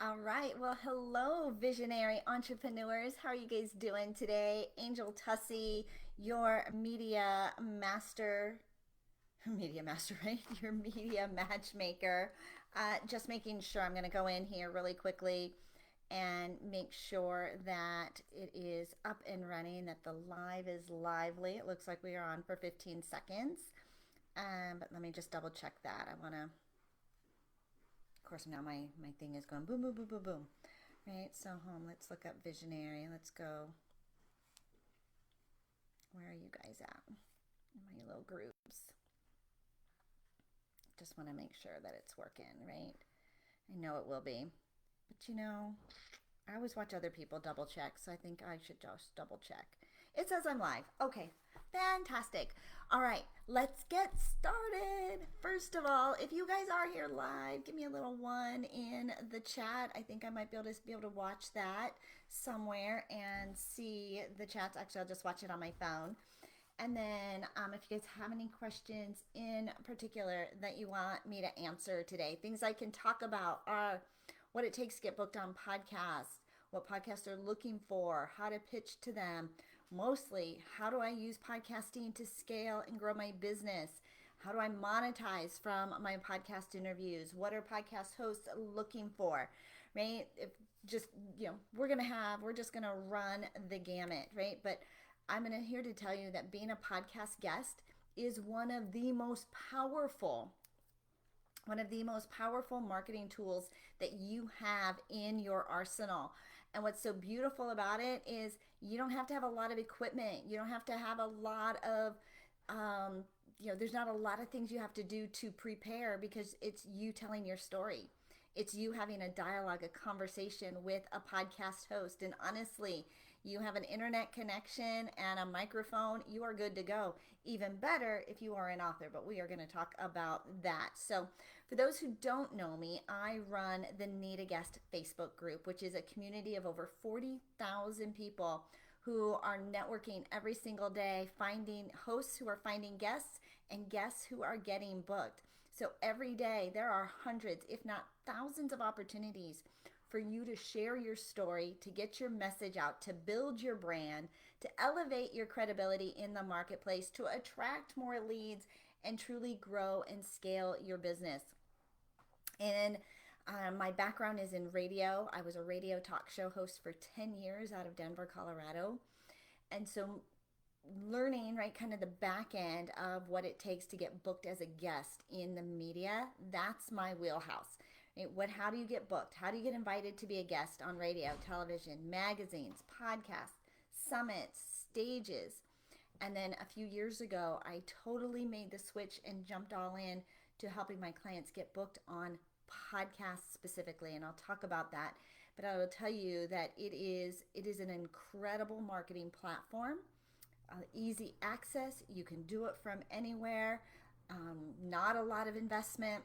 All right. Well, hello, visionary entrepreneurs. How are you guys doing today? Angel Tuccy, your media master, right? Your media matchmaker. Just making sure I'm going to go in here really quickly and make sure that it is up and running, that the live is lively. It looks like we are on for 15 seconds. But let me just double check that. I want to, of course, now my thing is going boom, boom, boom, boom, boom. Right, so home, let's look up visionary. Let's go. Where are you guys at? In my little groups. Just want to make sure that it's working, right? I know it will be. But I always watch other people double check, so I think I should just double check. It says I'm live. Okay, fantastic. All right, let's get started. First of all, if you guys are here live, give me a little one in the chat. I think I might be able to watch that somewhere and see the chats. Actually, I'll just watch it on my phone. And then, if you guys have any questions in particular that you want me to answer today, things I can talk about are what it takes to get booked on podcasts, what podcasts are looking for, how to pitch to them, mostly how do I use podcasting to scale and grow my business, how do I monetize from my podcast interviews, what are podcast hosts looking for, right? If just, we're just gonna run the gamut, right? But I'm here to tell you that being a podcast guest is one of the most powerful marketing tools that you have in your arsenal. And what's so beautiful about it is you don't have to have a lot of equipment. You don't have to have a lot of, there's not a lot of things you have to do to prepare because it's you telling your story. It's you having a dialogue, a conversation with a podcast host. And honestly, you have an internet connection and a microphone, you are good to go. Even better if you are an author, but we are going to talk about that. So, for those who don't know me, I run the Need a Guest Facebook group, which is a community of over 40,000 people who are networking every single day, finding hosts who are finding guests and guests who are getting booked. So every day there are hundreds, if not thousands, of opportunities for you to share your story, to get your message out, to build your brand, to elevate your credibility in the marketplace, to attract more leads, and truly grow and scale your business. And my background is in radio. I was a radio talk show host for 10 years out of Denver, Colorado. And so learning, right, kind of the back end of what it takes to get booked as a guest in the media, that's my wheelhouse. Right? How do you get booked? How do you get invited to be a guest on radio, television, magazines, podcasts, summits, stages? And then a few years ago, I totally made the switch and jumped all in to helping my clients get booked on podcasts specifically, and I'll talk about that. But I will tell you that it is an incredible marketing platform, easy access. You can do it from anywhere. Not a lot of investment.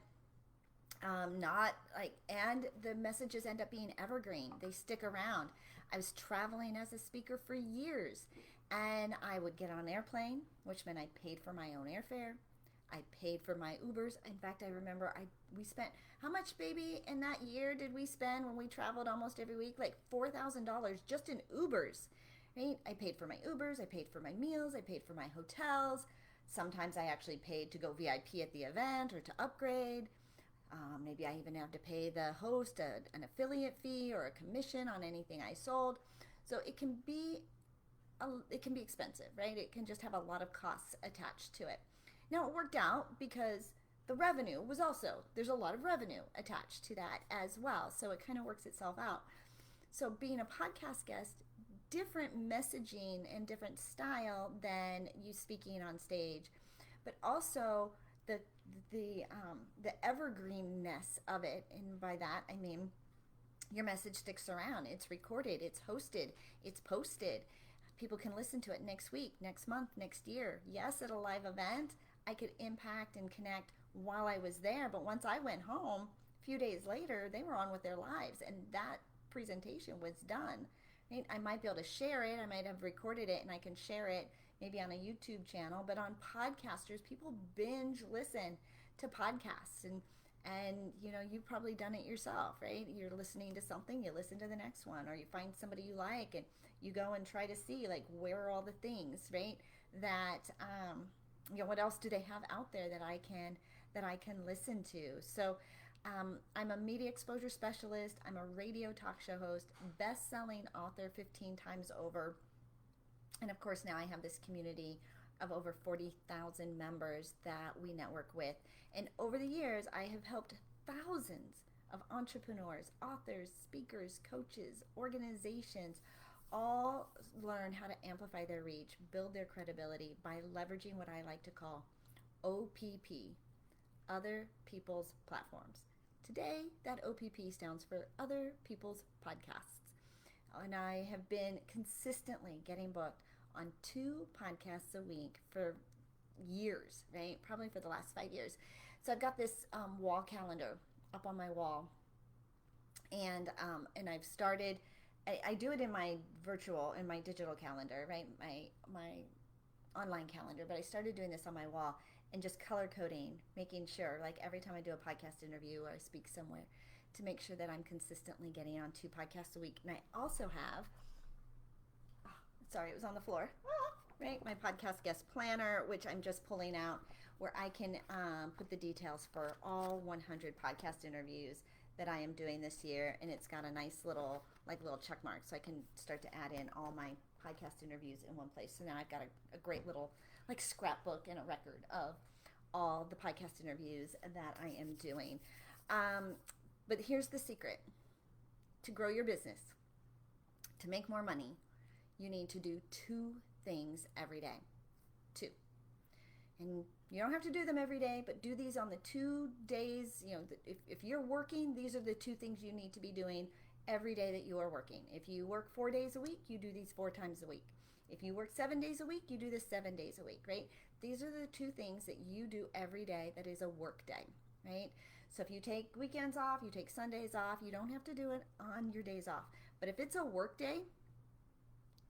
Not like, and the messages end up being evergreen. They stick around. I was traveling as a speaker for years, and I would get on an airplane, which meant I paid for my own airfare. I paid for my Ubers. In fact, I remember we spent, how much, baby, in that year did we spend when we traveled almost every week? Like $4,000 just in Ubers. Right? I paid for my Ubers, I paid for my meals, I paid for my hotels. Sometimes I actually paid to go VIP at the event or to upgrade. Maybe I even have to pay the host an affiliate fee or a commission on anything I sold. So it can be expensive, right? It can just have a lot of costs attached to it. Now it worked out because the revenue was also, there's a lot of revenue attached to that as well. So it kind of works itself out. So being a podcast guest, different messaging and different style than you speaking on stage, but also the the evergreenness of it. And by that I mean your message sticks around. It's recorded, it's hosted, it's posted. People can listen to it next week, next month, next year. Yes, at a live event, I could impact and connect while I was there. But once I went home, a few days later, they were on with their lives, and that presentation was done. Right? I might be able to share it. I might have recorded it and I can share it maybe on a YouTube channel. But on podcasters, people binge listen to podcasts, And you've probably done it yourself, right? You're listening to something, you listen to the next one, or you find somebody you like and you go and try to see, like, where are all the things, right? That what else do they have out there that I can listen to? So I'm a media exposure specialist. I'm a radio talk show host, best-selling author 15 times over, and of course now I have this community of over 40,000 members that we network with. And over the years, I have helped thousands of entrepreneurs, authors, speakers, coaches, organizations all learn how to amplify their reach, build their credibility by leveraging what I like to call OPP, other people's platforms. Today, that OPP stands for other people's podcasts. And I have been consistently getting booked on 2 podcasts a week for years, right? Probably for the last 5 years. So I've got this wall calendar up on my wall, and I've started. I do it in my digital calendar, right? My online calendar, but I started doing this on my wall and just color coding, making sure, like, every time I do a podcast interview or I speak somewhere, to make sure that I'm consistently getting on 2 podcasts a week. And I also have, sorry, it was on the floor, right? My podcast guest planner, which I'm just pulling out, where I can put the details for all 100 podcast interviews that I am doing this year. And it's got a nice little check mark, so I can start to add in all my podcast interviews in one place. So now I've got a great little scrapbook and a record of all the podcast interviews that I am doing. But here's the secret. To grow your business, to make more money, you need to do 2 things every day. 2. And you don't have to do them every day, but do these on the 2 days. If you're working, these are the 2 things you need to be doing every day that you are working. If you work 4 days a week, you do these 4 times a week. If you work 7 days a week, you do this 7 days a week, right? These are the 2 things that you do every day that is a work day, right? So if you take weekends off, you take Sundays off, you don't have to do it on your days off. But if it's a work day,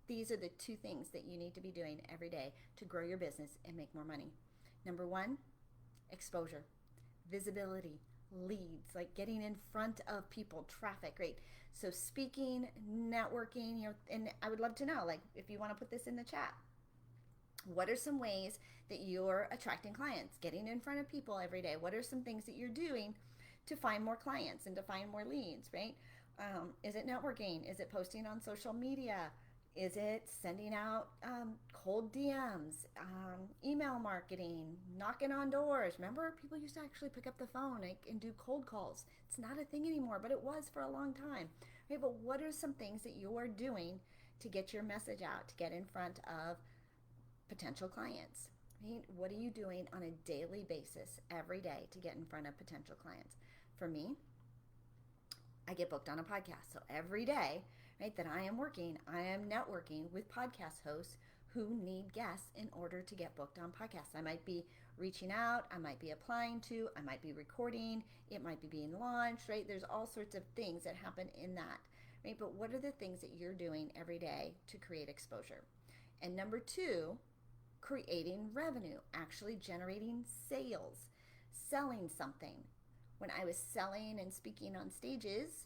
these are the 2 things that you need to be doing every day to grow your business and make more money. Number 1, exposure, visibility, leads, like getting in front of people, traffic, right? So speaking, networking, and I would love to know, like, if you want to put this in the chat, what are some ways that you're attracting clients, getting in front of people every day? What are some things that you're doing to find more clients and to find more leads, right? Is it networking? Is it posting on social media? Is it sending out cold DMs, email marketing, knocking on doors? Remember, people used to actually pick up the phone and do cold calls. It's not a thing anymore, but it was for a long time. Right? But what are some things that you are doing to get your message out, to get in front of potential clients? Right? What are you doing on a daily basis every day to get in front of potential clients? For me, I get booked on a podcast. So every day, right, that I am working, I am networking with podcast hosts who need guests in order to get booked on podcasts. I might be reaching out, I might be applying to, I might be recording, it might be being launched, right? There's all sorts of things that happen in that, right? But what are the things that you're doing every day to create exposure? And number 2, creating revenue, actually generating sales, selling something. When I was selling and speaking on stages,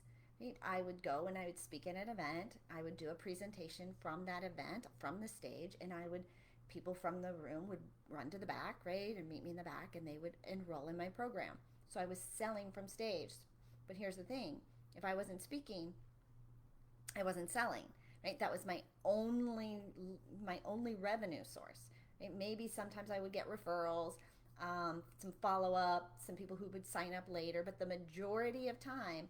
I would go and I would speak at an event. I would do a presentation from that event, from the stage, and people from the room would run to the back, right, and meet me in the back, and they would enroll in my program. So I was selling from stage. But here's the thing. If I wasn't speaking, I wasn't selling, right? That was my only revenue source. Right? Maybe sometimes I would get referrals, some follow-up, some people who would sign up later, but the majority of time,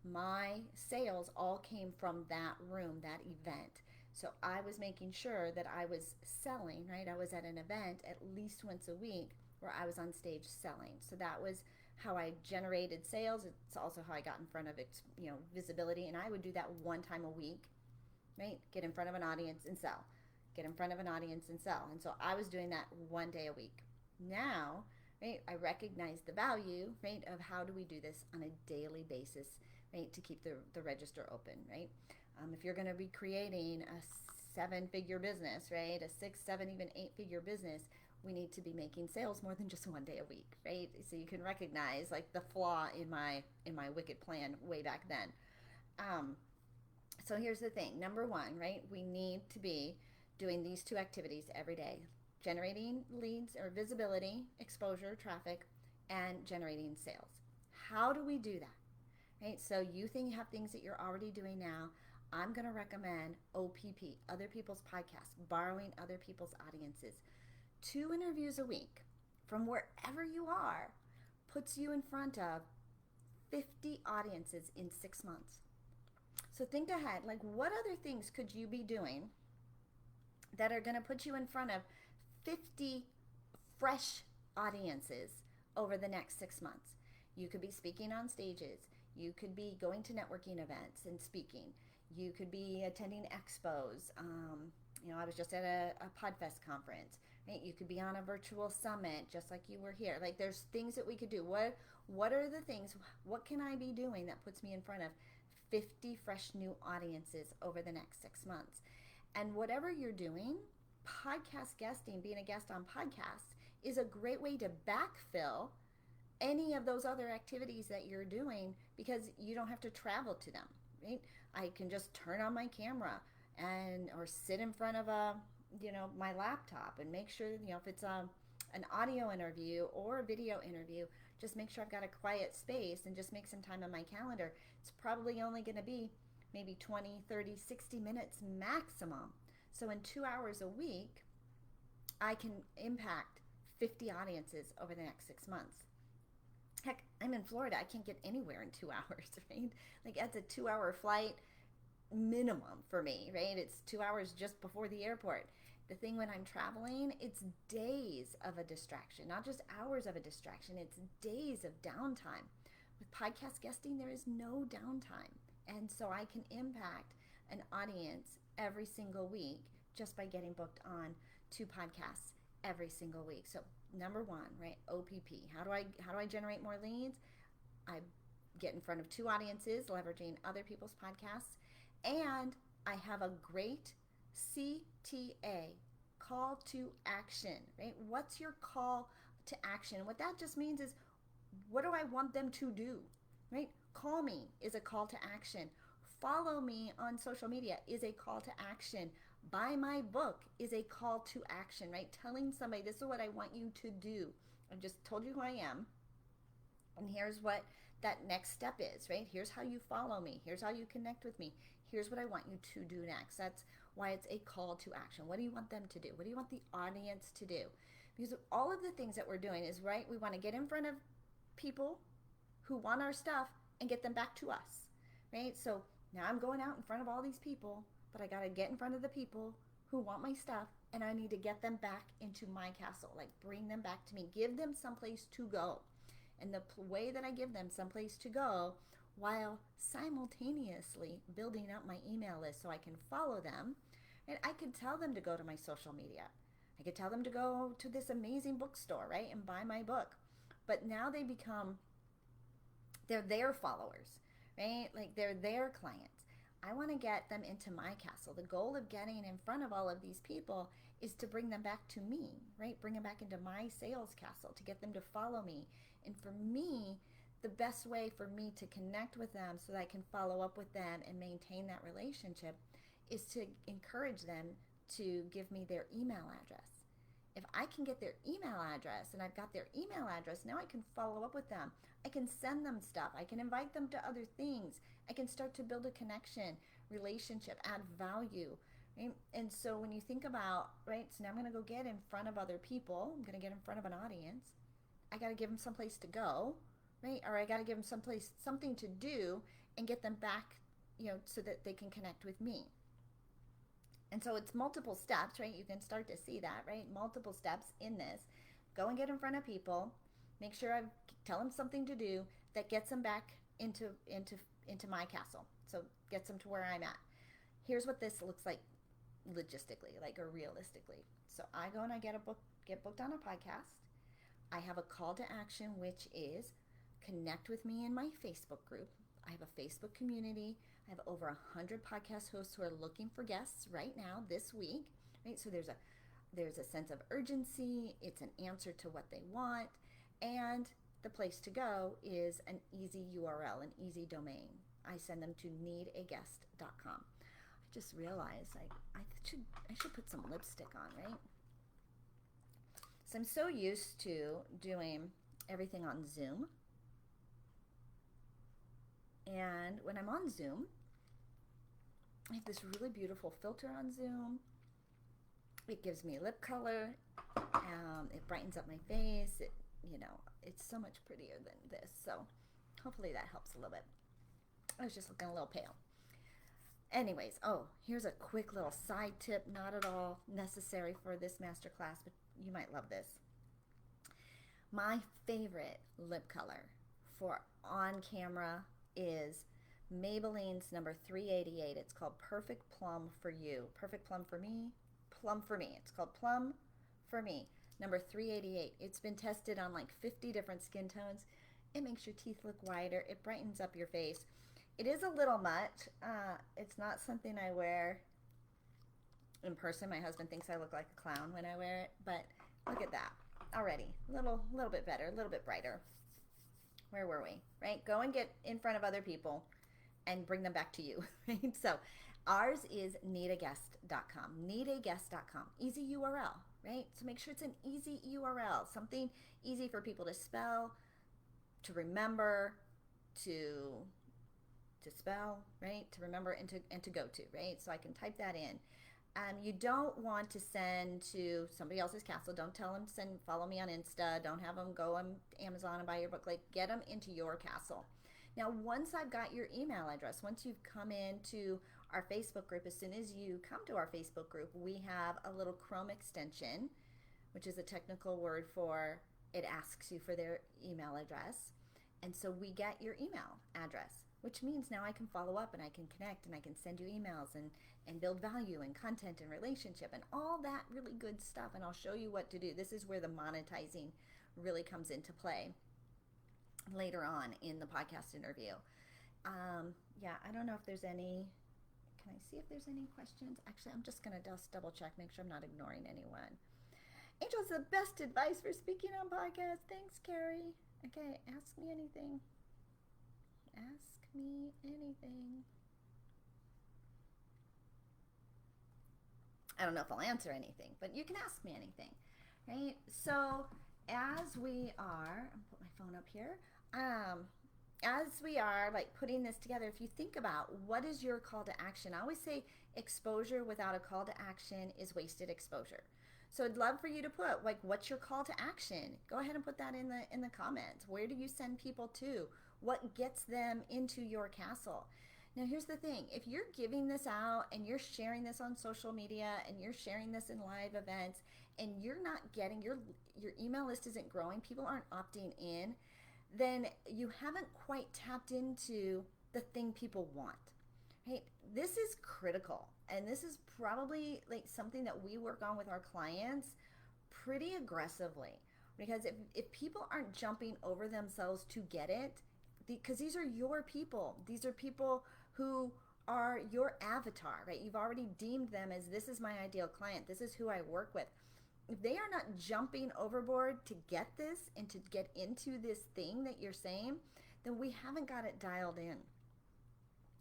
my sales all came from that room, that event. So I was making sure that I was selling, right? I was at an event at least once a week where I was on stage selling. So that was how I generated sales. It's also how I got in front of visibility. And I would do that 1 time a week, right? Get in front of an audience and sell. Get in front of an audience and sell. And so I was doing that 1 day a week. Now, right, I recognize the value, right, of how do we do this on a daily basis, right, to keep the register open, right? If you're going to be creating a 7-figure business, right, a 6, 7, even 8-figure business, we need to be making sales more than just one day a week, right? So you can recognize like the flaw in my wicked plan way back then. Um, so here's the thing. Number one, right? We need to be doing these two activities every day: generating leads or visibility, exposure, traffic, and generating sales. How do we do that? Right? So you think you have things that you're already doing now. I'm going to recommend OPP, other people's podcasts, borrowing other people's audiences. 2 interviews a week from wherever you are puts you in front of 50 audiences in 6 months. So think ahead, like what other things could you be doing that are going to put you in front of 50 fresh audiences over the next 6 months? You could be speaking on stages. You could be going to networking events and speaking. You could be attending expos. I was just at a PodFest conference. Right? You could be on a virtual summit, just like you were here. Like there's things that we could do. What are the things? What can I be doing that puts me in front of 50 fresh new audiences over the next 6 months? And whatever you're doing, podcast guesting, being a guest on podcasts, is a great way to backfill any of those other activities that you're doing because you don't have to travel to them, right? I can just turn on my camera or sit in front of my laptop and make sure, if it's an audio interview or a video interview, just make sure I've got a quiet space and just make some time on my calendar. It's probably only going to be maybe 20, 30, 60 minutes maximum. So in 2 hours a week, I can impact 50 audiences over the next 6 months. Heck, I'm in Florida. I can't get anywhere in 2 hours, right? Like that's a 2-hour flight minimum for me, right? It's 2 hours just before the airport. The thing when I'm traveling, it's days of a distraction, not just hours of a distraction. It's days of downtime. With podcast guesting, there is no downtime. And so I can impact an audience every single week just by getting booked on 2 podcasts every single week. So number one, right? OPP. How do I generate more leads? I get in front of 2 audiences, leveraging other people's podcasts, and I have a great CTA, call to action, right? What's your call to action? What that just means is, what do I want them to do, right? Call me is a call to action. Follow me on social media is a call to action. Buy my book is a call to action, right? Telling somebody, this is what I want you to do. I've just told you who I am, and here's what that next step is, right? Here's how you follow me. Here's how you connect with me. Here's what I want you to do next. That's why it's a call to action. What do you want them to do? What do you want the audience to do? Because all of the things that we're doing is, right, we want to get in front of people who want our stuff and get them back to us, right? So now I'm going out in front of all these people, but I got to get in front of the people who want my stuff, and I need to get them back into my castle, like bring them back to me, give them someplace to go. And the way that I give them someplace to go while simultaneously building up my email list so I can follow them, and I could tell them to go to my social media. I could tell them to go to this amazing bookstore, right, and buy my book. But now they're their followers, right? Like they're their clients. I want to get them into my castle. The goal of getting in front of all of these people is to bring them back to me, right? Bring them back into my sales castle, to get them to follow me. And for me, the best way for me to connect with them so that I can follow up with them and maintain that relationship is to encourage them to give me their email address. If I can get their email address and I've got their email address, now I can follow up with them. I can send them stuff. I can invite them to other things. I can start to build a connection, relationship, add value. Right? And so when you think about, right, so now I'm going to go get in front of other people. I'm going to get in front of an audience. I got to give them someplace to go, right? Or I got to give them something to do and get them back, so that they can connect with me. And so it's multiple steps, right? You can start to see that, right? Multiple steps in this. Go and get in front of people. Make sure I tell them something to do that gets them back into my castle. So gets them to where I'm at. Here's what this looks like logistically, or realistically. So I go and I get booked on a podcast. I have a call to action, which is connect with me in my Facebook group. I have a Facebook community. I have over 100 podcast hosts who are looking for guests right now this week. Right? So there's There's a sense of urgency. It's an answer to what they want. And the place to go is an easy URL, an easy domain. I send them to needaguest.com. I just realized I should put some lipstick on, right? So I'm so used to doing everything on Zoom. And when I'm on Zoom, I have this really beautiful filter on Zoom. It gives me lip color. It brightens up my face. It's so much prettier than this. So hopefully that helps a little bit. I was just looking a little pale. Anyways, here's a quick little side tip, not at all necessary for this masterclass, but you might love this. My favorite lip color for on camera is Maybelline's number 388. It's called Perfect Plum for You. Perfect Plum for me. Plum for me. It's called Plum for me. Number 388. It's been tested on like 50 different skin tones. It makes your teeth look whiter. It brightens up your face. It is a little much. It's not something I wear in person. My husband thinks I look like a clown when I wear it, but look at that already. A little bit better, a little bit brighter. Where were we? Right? Go and get in front of other people and bring them back to you. Right? So ours is needaguest.com. Needaguest.com. Easy URL, right? So make sure it's an easy URL, something easy for people to spell, to remember, to spell, right? To remember and to go to, right? So I can type that in. You don't want to send to somebody else's castle. Don't tell them to follow me on Insta. Don't have them go on Amazon and buy your book. Like, get them into your castle. Now, once I've got your email address, once you've come into our Facebook group, as soon as you come to our Facebook group, we have a little Chrome extension, which is a technical word for it asks you for their email address. And so we get your email address, which means now I can follow up and I can connect and I can send you emails and build value and content and relationship and all that really good stuff. And I'll show you what to do. This is where the monetizing really comes into play later on in the podcast interview. I don't know if there's any. Can I see if there's any questions? Actually, I'm just going to just double check, make sure I'm not ignoring anyone. Angel's the best advice for speaking on podcasts. Thanks, Carrie. Okay, ask me anything. Ask me anything. I don't know if I'll answer anything, but you can ask me anything, right? So as we are, I'll put my phone up here. As we are like putting this together, if you think about what is your call to action, I always say exposure without a call to action is wasted exposure. So I'd love for you to put like, what's your call to action? Go ahead and put that in the comments. Where do you send people to? What gets them into your castle? Now here's the thing, if you're giving this out and you're sharing this on social media and you're sharing this in live events and you're not getting, your email list isn't growing, people aren't opting in, then you haven't quite tapped into the thing people want, right? This is critical, and this is probably like something that we work on with our clients pretty aggressively, because if people aren't jumping over themselves to get it, because these are your people, these are people who are your avatar, right? You've already deemed them as, this is my ideal client, this is who I work with. If they are not jumping overboard to get this and to get into this thing that you're saying, then we haven't got it dialed in.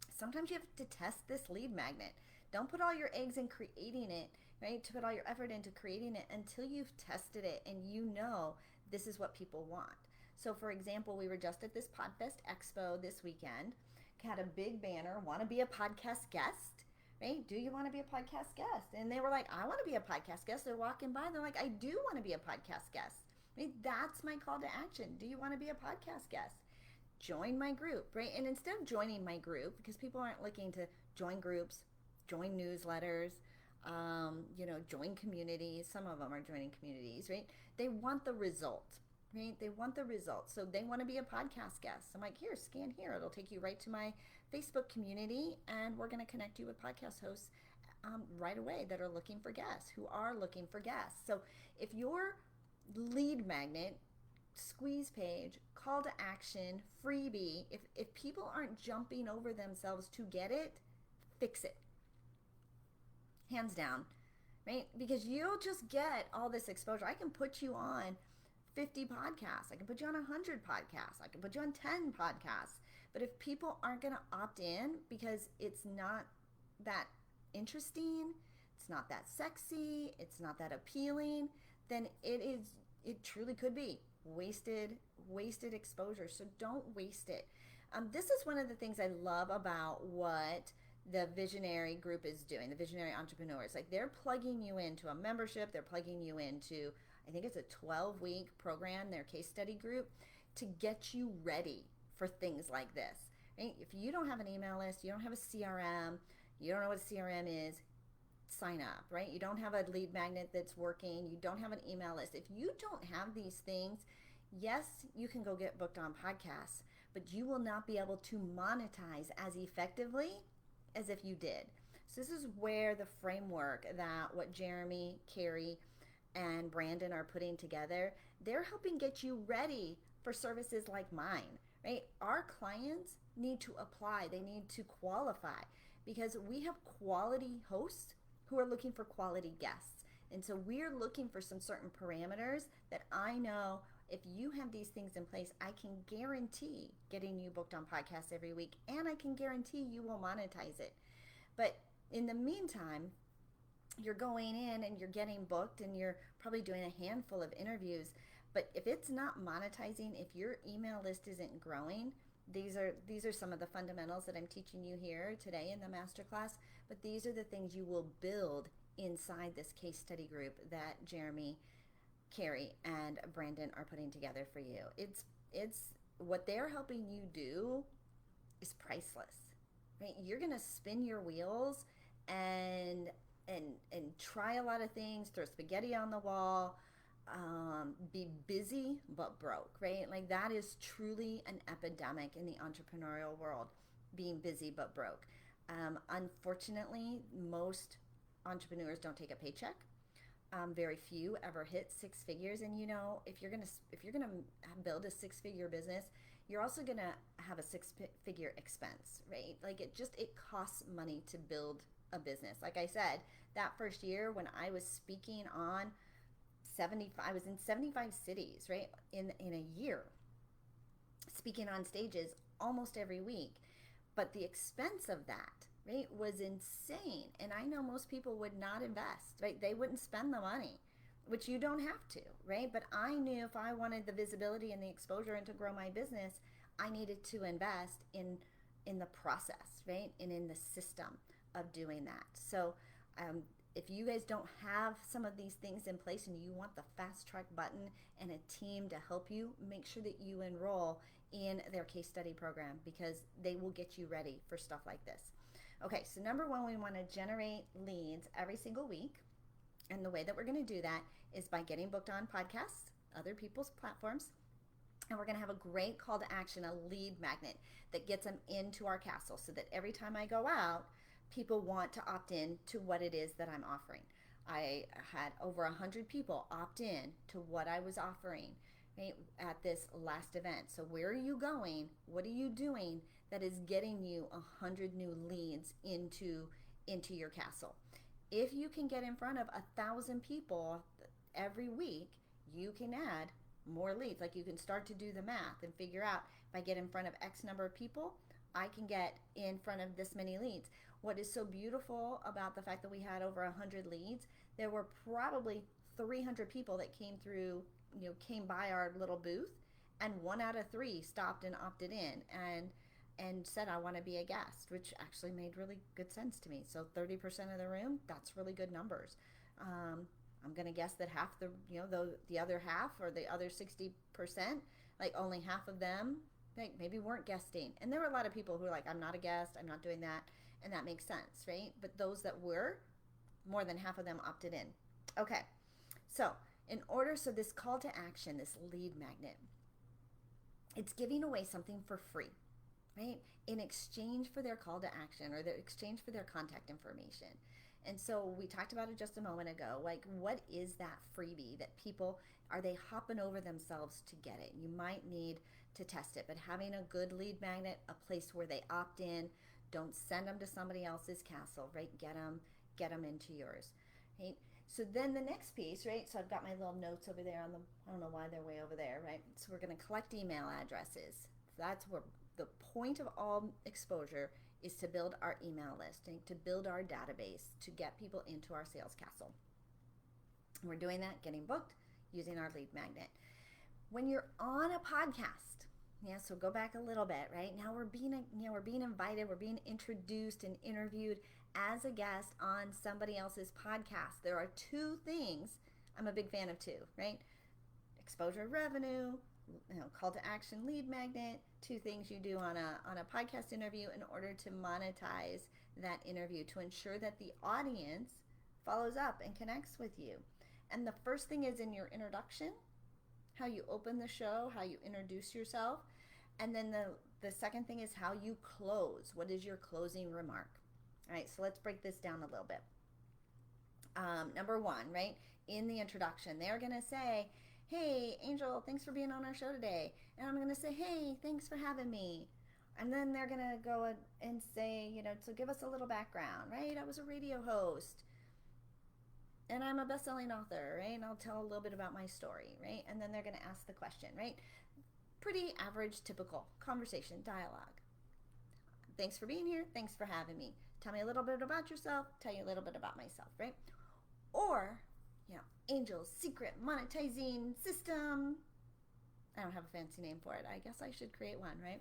Sometimes you have to test this lead magnet. Don't put all your eggs in creating it, right? To put all your effort into creating it until you've tested it and you know this is what people want. So for example, we were just at this Podfest Expo this weekend, had a big banner, want to be a podcast guest, right? Do you want to be a podcast guest? And they were like, I want to be a podcast guest. They're walking by, they're like, I do want to be a podcast guest. Right? That's my call to action. Do you want to be a podcast guest? Join my group, right? And instead of joining my group, because people aren't looking to join groups, join newsletters, join communities. Some of them are joining communities, right? They want the result, right? They want the result. So they want to be a podcast guest. I'm like, here, scan here. It'll take you right to my Facebook community, and we're going to connect you with podcast hosts right away that are looking for guests, who are looking for guests. So if your lead magnet, squeeze page, call to action, freebie, if people aren't jumping over themselves to get it, fix it. Hands down, right? Because you'll just get all this exposure. I can put you on 50 podcasts. I can put you on 100 podcasts. I can put you on 10 podcasts. But if people aren't going to opt in because it's not that interesting, it's not that sexy, it's not that appealing, then it truly could be wasted exposure. So don't waste it. This is one of the things I love about what the visionary group is doing, the visionary entrepreneurs. Like, they're plugging you into a membership, they're plugging you into, I think it's a 12-week program, their case study group, to get you ready for things like this. Right? If you don't have an email list, you don't have a CRM, you don't know what a CRM is, sign up, right? You don't have a lead magnet that's working, you don't have an email list. If you don't have these things, yes, you can go get booked on podcasts, but you will not be able to monetize as effectively as if you did. So this is where the framework that what Jeremy, Carrie, and Brandon are putting together, they're helping get you ready for services like mine, right? Our clients need to apply, they need to qualify, because we have quality hosts who are looking for quality guests. And so we're looking for some certain parameters that I know if you have these things in place, I can guarantee getting you booked on podcasts every week, and I can guarantee you will monetize it. But in the meantime, you're going in and you're getting booked and you're probably doing a handful of interviews. But if it's not monetizing, if your email list isn't growing, these are some of the fundamentals that I'm teaching you here today in the masterclass. But these are the things you will build inside this case study group that Jeremy, Carrie, and Brandon are putting together for you. It's what they're helping you do is priceless. Right? You're gonna spin your wheels and try a lot of things, throw spaghetti on the wall, be busy but broke, right? Like, that is truly an epidemic in the entrepreneurial world, being busy but broke. Unfortunately, most entrepreneurs don't take a paycheck. Very few ever hit six figures, and if you're gonna build a six-figure business, you're also gonna have a six-figure expense, right? Like, it costs money to build a business. Like I said, that first year when I was speaking on I was in 75 cities, right? In a year, speaking on stages almost every week. But the expense of that, right, was insane. And I know most people would not invest, right? They wouldn't spend the money, which you don't have to, right? But I knew if I wanted the visibility and the exposure and to grow my business, I needed to invest in the process, right? And in the system of doing that. So if you guys don't have some of these things in place and you want the fast track button and a team to help you, make sure that you enroll in their case study program, because they will get you ready for stuff like this. Okay, so number one, we want to generate leads every single week. And the way that we're going to do that is by getting booked on podcasts, other people's platforms. And we're going to have a great call to action, a lead magnet that gets them into our castle, so that every time I go out, people want to opt in to what it is that I'm offering. I had over 100 people opt in to what I was offering, right, at this last event. So where are you going? What are you doing that is getting you 100 new leads into your castle? If you can get in front of 1,000 people every week, you can add more leads. Like, you can start to do the math and figure out, if I get in front of X number of people, I can get in front of this many leads. What is so beautiful about the fact that we had over 100 leads, there were probably 300 people that came by our little booth, and 1 out of 3 stopped and opted in and said, I want to be a guest, which actually made really good sense to me. So 30% of the room, that's really good numbers. I'm going to guess that half the other half, or the other 60%, like only half of them maybe weren't guesting. And there were a lot of people who were like, I'm not a guest, I'm not doing that. And that makes sense, right? But those that were, more than half of them opted in. Okay, so this call to action, this lead magnet, it's giving away something for free, right? In exchange for their call to action, or the exchange for their contact information. And so we talked about it just a moment ago. Like, what is that freebie that people, are they hopping over themselves to get it? You might need to test it, but having a good lead magnet, a place where they opt in, don't send them to somebody else's castle, right? Get them into yours, right? So then the next piece, right? So I've got my little notes over there on the, I don't know why they're way over there, right? So we're going to collect email addresses. That's where the point of all exposure is, to build our email list and to build our database to get people into our sales castle. We're doing that, getting booked, using our lead magnet. When you're on a podcast, yeah, so go back a little bit, right? Now we're being invited, we're being introduced and interviewed as a guest on somebody else's podcast. There are two things. I'm a big fan of two, right? Exposure, revenue, call to action, lead magnet. Two things you do on a podcast interview in order to monetize that interview, to ensure that the audience follows up and connects with you. And the first thing is in your introduction, how you open the show, how you introduce yourself. And then the second thing is how you close. What is your closing remark? All right, so let's break this down a little bit. Number one, right, in the introduction, they're going to say, hey, Angel, thanks for being on our show today. And I'm going to say, hey, thanks for having me. And then they're going to go and say, so give us a little background, right? I was a radio host. And I'm a best-selling author, right? And I'll tell a little bit about my story, right? And then they're going to ask the question, right? Pretty average, typical conversation, dialogue. Thanks for being here. Thanks for having me. Tell me a little bit about yourself. Tell you a little bit about myself, right? Or, Angel's secret monetizing system. I don't have a fancy name for it. I guess I should create one, right?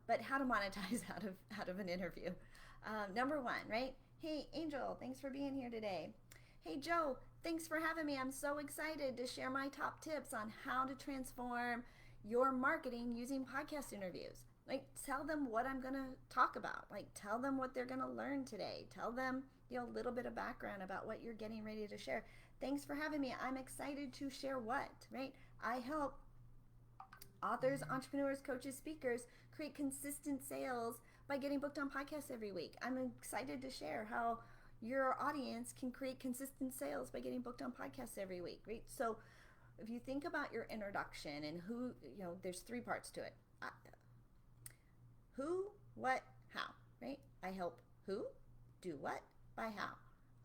But how to monetize out of an interview. Number one, right? Hey, Angel, thanks for being here today. Hey, Joe, thanks for having me. I'm so excited to share my top tips on how to transform your marketing using podcast interviews. Like, tell them what I'm going to talk about. Like, tell them what they're going to learn today. Tell them, a little bit of background about what you're getting ready to share. Thanks for having me. I'm excited to share what, right? I help authors, entrepreneurs, coaches, speakers create consistent sales by getting booked on podcasts every week. I'm excited to share how your audience can create consistent sales by getting booked on podcasts every week, right? So if you think about your introduction and who, there's three parts to it. Who, what, how, right? I help who, do what, by how.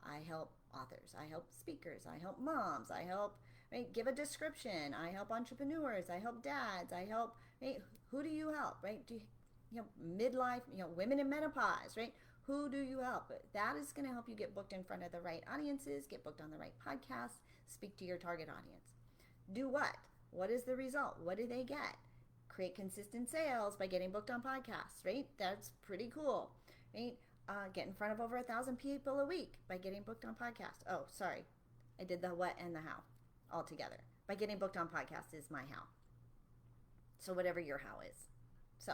I help authors, I help speakers, I help moms, I help, right, give a description, I help entrepreneurs, I help dads, I help, right, who do you help, right? Do you, midlife, women in menopause, right? Who do you help? That is going to help you get booked in front of the right audiences, get booked on the right podcasts, speak to your target audience. Do what? What is the result? What do they get? Create consistent sales by getting booked on podcasts, right? That's pretty cool, right? Get in front of over 1,000 people a week by getting booked on podcasts. Oh, sorry. I did the what and the how all together. By getting booked on podcasts is my how. So whatever your how is. So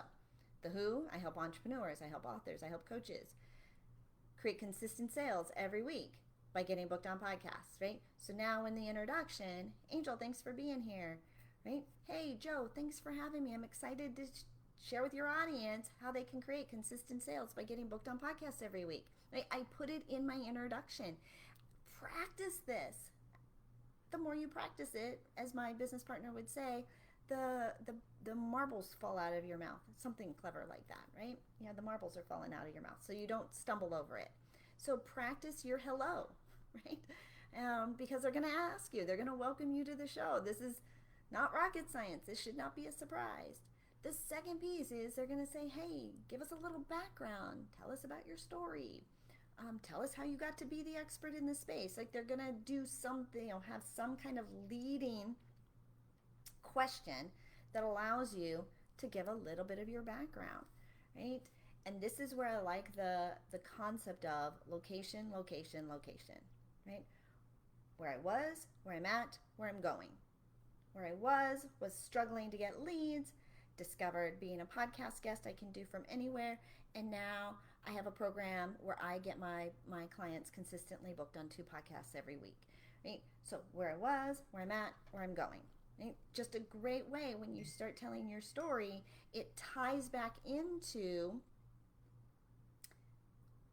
the who, I help entrepreneurs, I help authors, I help coaches create consistent sales every week by getting booked on podcasts, right? So now in the introduction, Angel, thanks for being here, right? Hey, Joe, thanks for having me. I'm excited to share with your audience how they can create consistent sales by getting booked on podcasts every week. Right? I put it in my introduction. Practice this. The more you practice it, as my business partner would say, the marbles fall out of your mouth. Something clever like that, right? The marbles are falling out of your mouth, so you don't stumble over it. So practice your hello, right? Because they're going to ask you. They're going to welcome you to the show. This is not rocket science. This should not be a surprise. The second piece is they're going to say, hey, give us a little background. Tell us about your story. Tell us how you got to be the expert in this space. Like, they're going to do something, have some kind of leading question that allows you to give a little bit of your background, right? And this is where I like the concept of location, location, location, right? Where I was, where I'm at, where I'm going. Where I was struggling to get leads, discovered being a podcast guest I can do from anywhere, and now I have a program where I get my clients consistently booked on 2 podcasts every week, right? So where I was, where I'm at, where I'm going, right? Just a great way when you start telling your story, it ties back into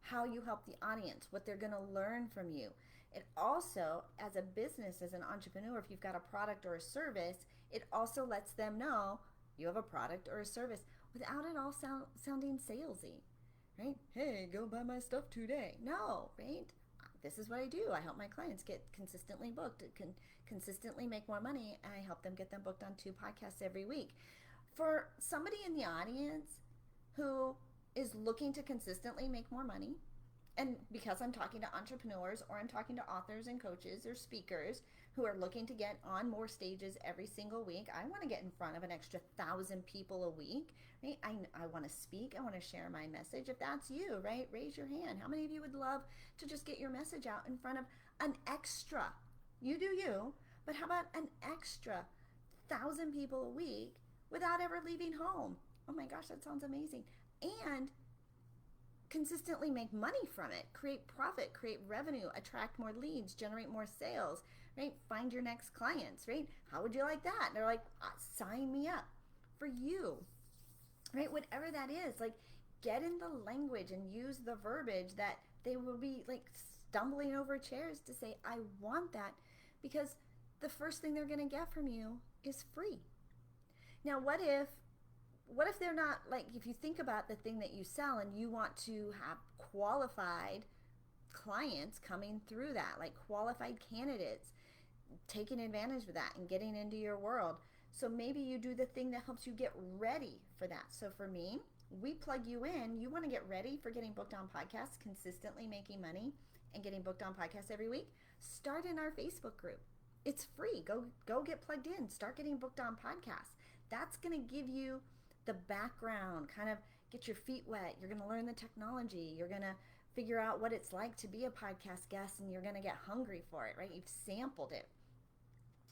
how you help the audience, what they're going to learn from you. It also, as a business, as an entrepreneur, if you've got a product or a service, it also lets them know you have a product or a service without it all sounding salesy, right? Hey, go buy my stuff today. No, right? this is what I do. I help my clients get consistently booked, consistently make more money, and I help them get them booked on 2 podcasts every week. For somebody in the audience who is looking to consistently make more money, and because I'm talking to entrepreneurs or I'm talking to authors and coaches or speakers who are looking to get on more stages every single week, I want to get in front of an extra 1,000 people a week, right? I want to speak. I want to share my message. If that's you, right, raise your hand. How many of you would love to just get your message out in front of an extra, you do you, but how about an extra 1,000 people a week without ever leaving home? Oh my gosh, that sounds amazing. And consistently make money from it, create profit, create revenue, attract more leads, generate more sales, right? Find your next clients, right? How would you like that? And they're like, sign me up. For you, right? Whatever that is, like, get in the language and use the verbiage that they will be like stumbling over chairs to say, I want that, because the first thing they're going to get from you is free. Now, what if they're not, like, if you think about the thing that you sell and you want to have qualified clients coming through that, like qualified candidates, taking advantage of that and getting into your world. So maybe you do the thing that helps you get ready for that. So for me, we plug you in. You want to get ready for getting booked on podcasts, consistently making money, and getting booked on podcasts every week? Start in our Facebook group. It's free. Go get plugged in. Start getting booked on podcasts. That's going to give you the background, kind of get your feet wet. You're going to learn the technology. You're going to figure out what it's like to be a podcast guest, and you're going to get hungry for it, right? You've sampled it.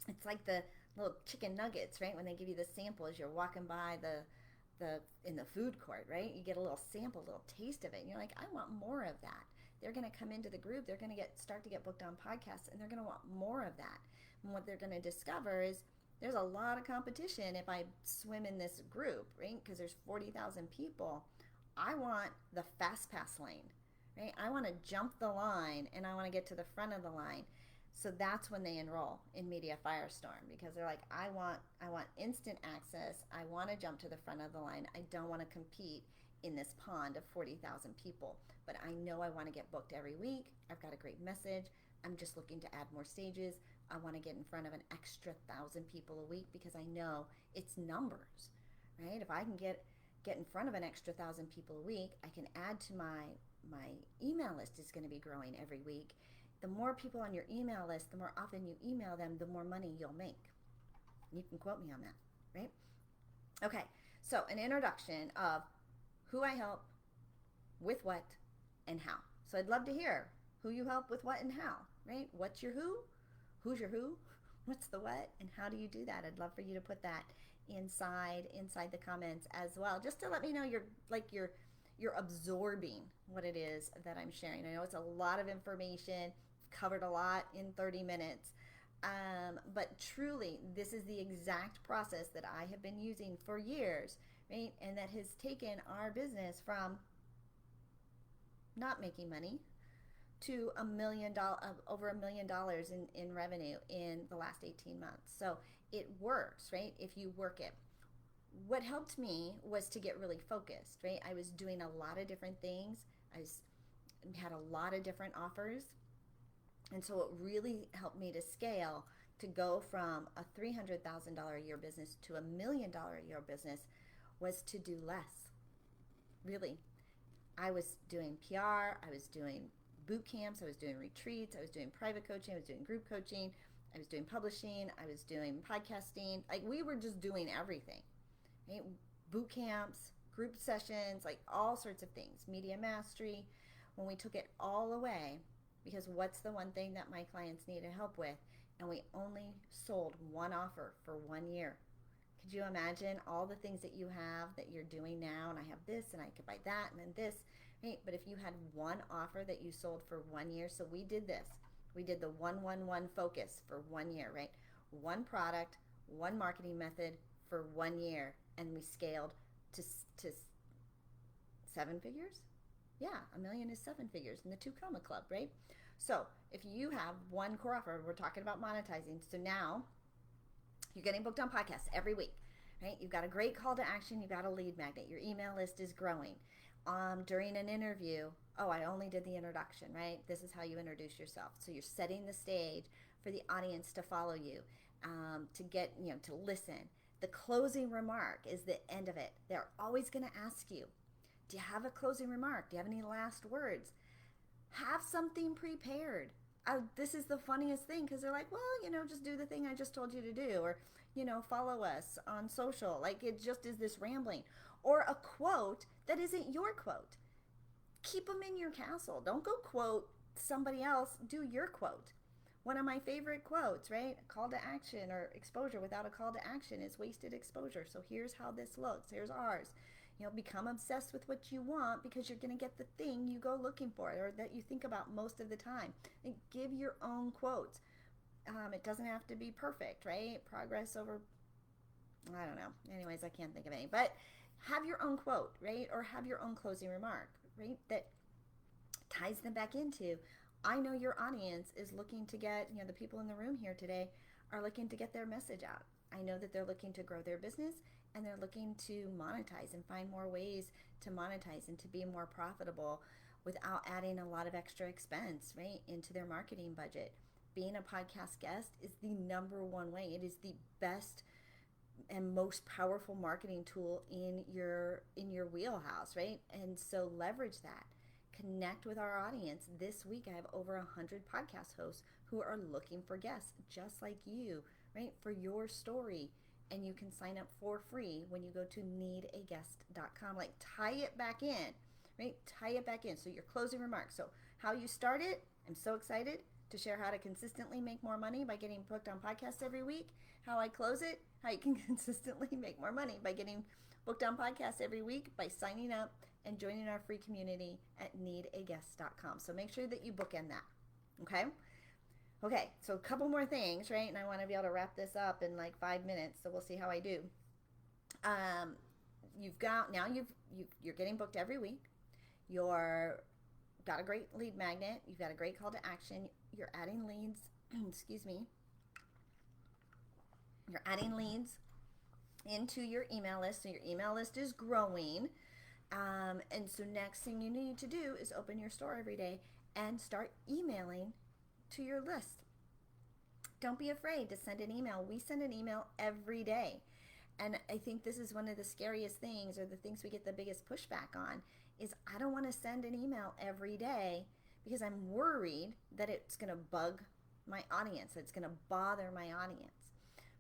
It's like the little chicken nuggets, right? When they give you the sample as you're walking by the in the food court, right? You get a little sample, a little taste of it, and you're like, I want more of that. They're going to come into the group. They're going to start to get booked on podcasts, and they're going to want more of that. And what they're going to discover is there's a lot of competition if I swim in this group, right? Because there's 40,000 people. I want the fast pass lane, right? I want to jump the line, and I want to get to the front of the line. So that's when they enroll in Media Firestorm, because they're like, I want instant access. I want to jump to the front of the line. I don't want to compete in this pond of 40,000 people, but I know I want to get booked every week. I've got a great message. I'm just looking to add more stages. I want to get in front of an extra 1,000 people a week, because I know it's numbers, right? If I can get in front of an extra 1,000 people a week, I can add to my email list is going to be growing every week. The more people on your email list, the more often you email them, the more money you'll make. You can quote me on that, right? Okay, so an introduction of who I help, with what, and how. So I'd love to hear who you help with what and how, right? What's your who? Who's your who? What's the what? And how do you do that? I'd love for you to put that inside the comments as well, just to let me know you're absorbing what it is that I'm sharing. I know it's a lot of information, covered a lot in 30 minutes, but truly, this is the exact process that I have been using for years, right? And that has taken our business from not making money to over $1 million in revenue in the last 18 months. So it works, right? If you work it. What helped me was to get really focused, right? I was doing a lot of different things. Had a lot of different offers. And so it really helped me to scale, to go from a $300,000 a year business to $1 million a year business, was to do less. Really. I was doing PR, I was doing boot camps, I was doing retreats, I was doing private coaching, I was doing group coaching, I was doing publishing, I was doing podcasting. Like, we were just doing everything, right? Boot camps, group sessions, like all sorts of things, media mastery. When we took it all away, because what's the one thing that my clients needed help with? And we only sold one offer for 1 year. Could you imagine all the things that you have that you're doing now? And I have this, and I could buy that, and then this, right? But if you had one offer that you sold for 1 year, so we did this. We did the 1-1-1 focus for 1 year, right? One product, one marketing method for 1 year, and we scaled to 7 figures. Yeah, $1 million is 7 figures in the 2 Comma Club, right? So if you have one core offer, we're talking about monetizing. So now you're getting booked on podcasts every week, right? You've got a great call to action. You've got a lead magnet. Your email list is growing. during an interview, oh, I only did the introduction, right? This is how you introduce yourself. So you're setting the stage for the audience to follow you, to get, to listen. The closing remark is the end of it. They're always going to ask you, do you have a closing remark? Do you have any last words? Have something prepared. This is the funniest thing because they're like, well, just do the thing I just told you to do, or, follow us on social. Like, it just is this rambling. Or a quote that isn't your quote. Keep them in your castle. Don't go quote somebody else. Do your quote. One of my favorite quotes, right? Call to action or exposure without a call to action is wasted exposure. So here's how this looks. Here's ours. Become obsessed with what you want because you're going to get the thing you go looking for or that you think about most of the time. And give your own quotes. It doesn't have to be perfect, right? Progress over, I don't know. Anyways, I can't think of any. But have your own quote, right? Or have your own closing remark, right? That ties them back into, I know your audience is looking to get, the people in the room here today are looking to get their message out. I know that they're looking to grow their business and they're looking to monetize and find more ways to monetize and to be more profitable without adding a lot of extra expense, right, into their marketing budget. Being a podcast guest is the number one way. It is the best and most powerful marketing tool in your wheelhouse, right? And so leverage that. Connect with our audience. This week I have over 100 podcast hosts who are looking for guests just like you, right? For your story. And you can sign up for free when you go to needaguest.com. Like, tie it back in, right? Tie it back in. So your closing remarks. So how you start it, I'm so excited to share how to consistently make more money by getting booked on podcasts every week. How I close it, how you can consistently make more money by getting booked on podcasts every week by signing up and joining our free community at needaguest.com. So make sure that you bookend that, okay? Okay, so a couple more things, right? And I want to be able to wrap this up in like 5 minutes, so we'll see how I do. You're getting booked every week. You're got a great lead magnet. You've got a great call to action. You're adding leads. Excuse me. You're adding leads into your email list, so your email list is growing. And so next thing you need to do is open your store every day and start emailing to your list. Don't be afraid to send an email. We send an email every day. And I think this is one of the scariest things, or the things we get the biggest pushback on, is I don't want to send an email every day because I'm worried that it's going to bug my audience, it's going to bother my audience.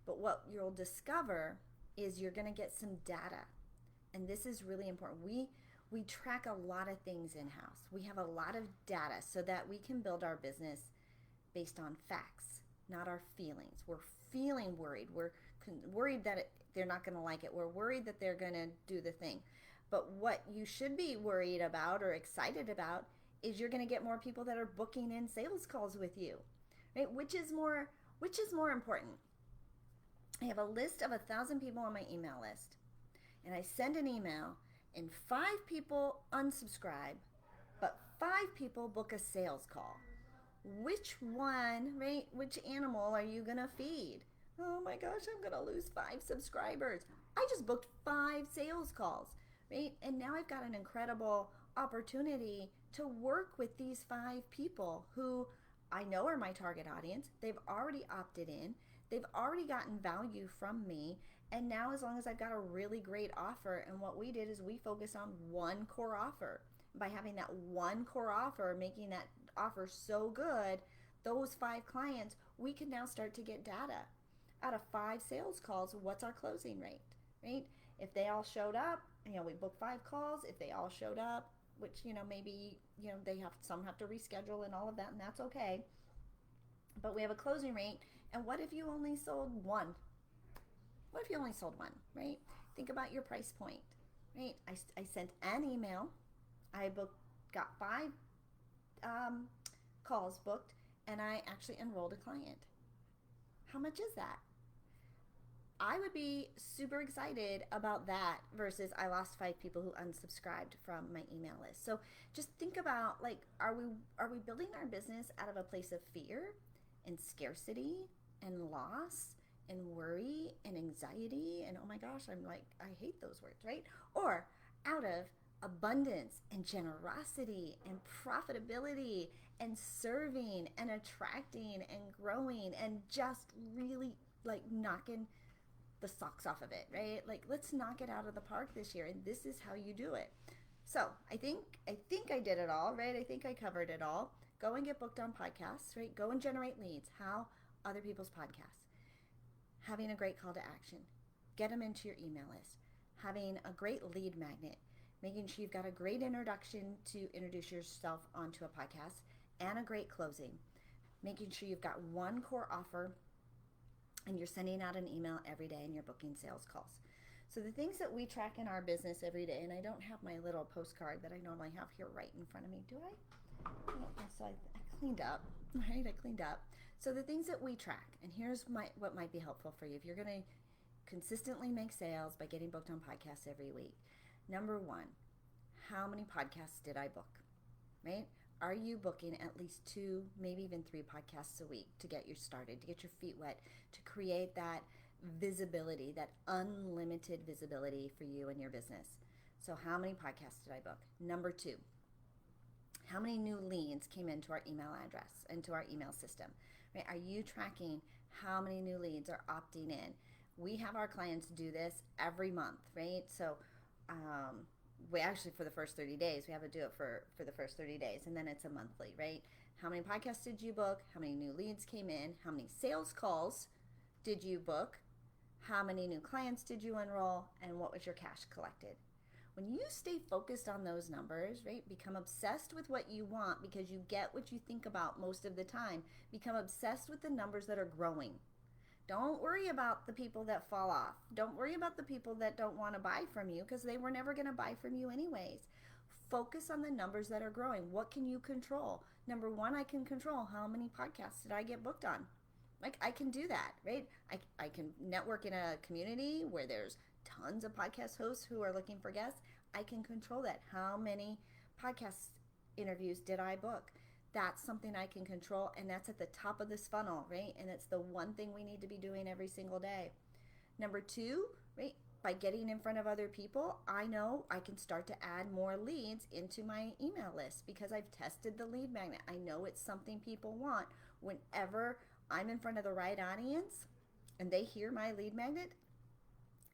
But what you'll discover is you're going to get some data. And this is really important. We track a lot of things in-house. We have a lot of data so that we can build our business based on facts, not our feelings. We're feeling worried. We're worried that they're not going to like it. We're worried that they're going to do the thing. But what you should be worried about or excited about is you're going to get more people that are booking in sales calls with you, right? Which is more important. I have a list of 1,000 people on my email list, and I send an email, and 5 people unsubscribe, but 5 people book a sales call. Which one, right? Which animal are you going to feed? Oh my gosh, I'm going to lose 5 subscribers. I just booked 5 sales calls, right? And now I've got an incredible opportunity to work with these 5 people who I know are my target audience. They've already opted in. They've already gotten value from me. And now, as long as I've got a really great offer, and what we did is we focus on one core offer. By having that one core offer, making that offer so good, those 5 clients, we can now start to get data. Out of 5 sales calls, what's our closing rate, right? If they all showed up, we book 5 calls. If they all showed up, which, maybe, some have to reschedule and all of that, and that's okay. But we have a closing rate. And what if you only sold 1? What if you only sold 1, right? Think about your price point, right? I sent an email. I got 5 calls booked, and I actually enrolled a client. How much is that? I would be super excited about that versus I lost 5 people who unsubscribed from my email list. So just think about, like, are we building our business out of a place of fear and scarcity and loss and worry and anxiety and oh my gosh, I hate those words, right? Or out of abundance and generosity and profitability and serving and attracting and growing and just really like knocking the socks off of it, right? Like let's knock it out of the park this year, and this is how you do it. So I did it all, right? I think I covered it all. Go and get booked on podcasts, right? Go and generate leads. How? Other people's podcasts. Having a great call to action. Get them into your email list. Having a great lead magnet. Making sure you've got a great introduction to introduce yourself onto a podcast and a great closing. Making sure you've got one core offer and you're sending out an email every day and you're booking sales calls. So the things that we track in our business every day, and I don't have my little postcard that I normally have here right in front of me, do I? So I cleaned up, right? I cleaned up. So the things that we track, and here's what might be helpful for you if you're going to consistently make sales by getting booked on podcasts every week. Number one, how many podcasts did I book, right? Are you booking at least 2, maybe even 3 podcasts a week to get you started, to get your feet wet, to create that visibility, that unlimited visibility for you and your business? So how many podcasts did I book? Number 2, how many new leads came into our email address, into our email system, right? Are you tracking how many new leads are opting in? We have our clients do this every month, right? So we actually, for the first 30 days, we have to do it for the first 30 days, and then it's a monthly, right? How many podcasts did you book? How many new leads came in? How many sales calls did you book? How many new clients did you enroll? And what was your cash collected? When you stay focused on those numbers, right, become obsessed with what you want because you get what you think about most of the time. Become obsessed with the numbers that are growing. Don't worry about the people that fall off. Don't worry about the people that don't want to buy from you because they were never going to buy from you anyways. Focus on the numbers that are growing. What can you control? Number 1, I can control how many podcasts did I get booked on. Like I can do that, right? I can network in a community where there's tons of podcast hosts who are looking for guests. I can control that. How many podcast interviews did I book? That's something I can control, and that's at the top of this funnel, right? And it's the one thing we need to be doing every single day. Number 2, right? By getting in front of other people, I know I can start to add more leads into my email list because I've tested the lead magnet. I know it's something people want. Whenever I'm in front of the right audience and they hear my lead magnet,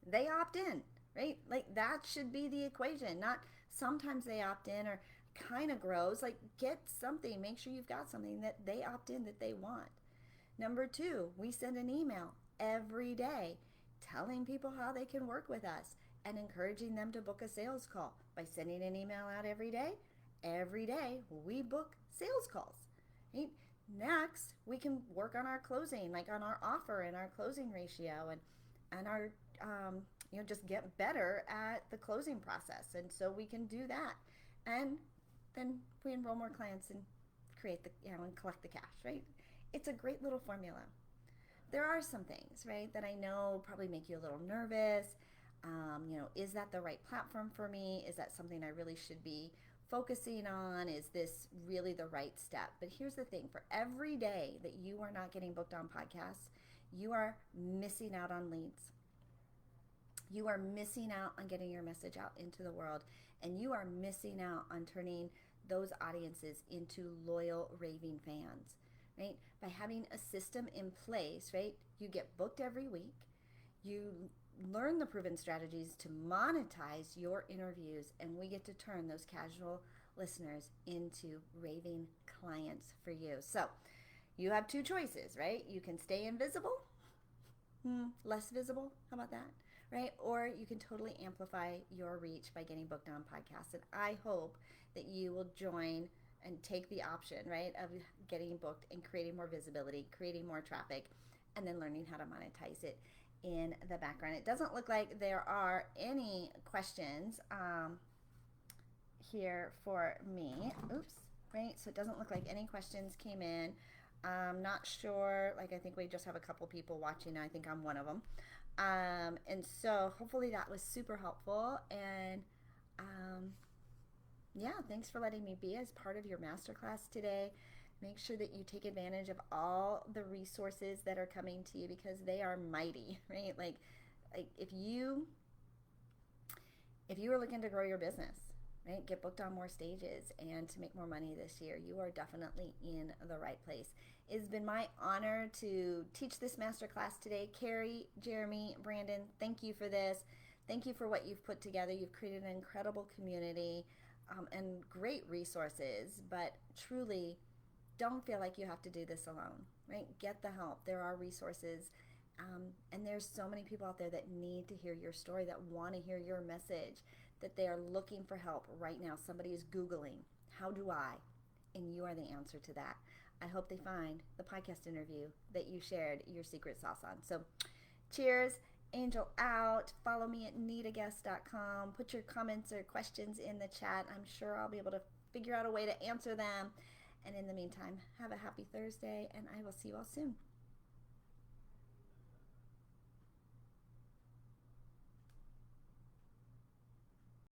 they opt in, right? Like that should be the equation, not sometimes they opt in or kind of grows. Like get something, make sure you've got something that they opt in that they want. Number 2, we send an email every day telling people how they can work with us and encouraging them to book a sales call by sending an email out every day. Every day we book sales calls, right? Next, we can work on our closing, like on our offer and our closing ratio and our, just get better at the closing process. And so we can do that. And then we enroll more clients and create and collect the cash, right? It's a great little formula. There are some things, right, that I know probably make you a little nervous. Is that the right platform for me? Is that something I really should be focusing on? Is this really the right step? But here's the thing. For every day that you are not getting booked on podcasts, you are missing out on leads. You are missing out on getting your message out into the world, and you are missing out on turning those audiences into loyal, raving fans, right? By having a system in place, right? You get booked every week. You learn the proven strategies to monetize your interviews, and we get to turn those casual listeners into raving clients for you. So you have 2 choices, right? You can stay invisible, less visible. How about that? Right? Or you can totally amplify your reach by getting booked on podcasts. And I hope that you will join and take the option, right, of getting booked and creating more visibility, creating more traffic, and then learning how to monetize it in the background. It doesn't look like there are any questions here for me. Oops, right? So it doesn't look like any questions came in. I'm not sure, like I think we just have a couple people watching. I think I'm one of them. And so hopefully that was super helpful. And yeah, thanks for letting me be as part of your masterclass today. Make sure that you take advantage of all the resources that are coming to you because they are mighty, right? Like if you are looking to grow your business, right? Get booked on more stages and to make more money this year. You are definitely in the right place. It's been my honor to teach this masterclass today. Carrie, Jeremy, Brandon, thank you for this. Thank you for what you've put together. You've created an incredible community and great resources, but truly don't feel like you have to do this alone, right? Get the help. There are resources. And there's so many people out there that need to hear your story, that want to hear your message, that they are looking for help right now. Somebody is Googling, how do I? And you are the answer to that. I hope they find the podcast interview that you shared your secret sauce on. So cheers, angel out. Follow me at needaguest.com. Put your comments or questions in the chat. I'm sure I'll be able to figure out a way to answer them. And in the meantime, have a happy Thursday, and I will see you all soon.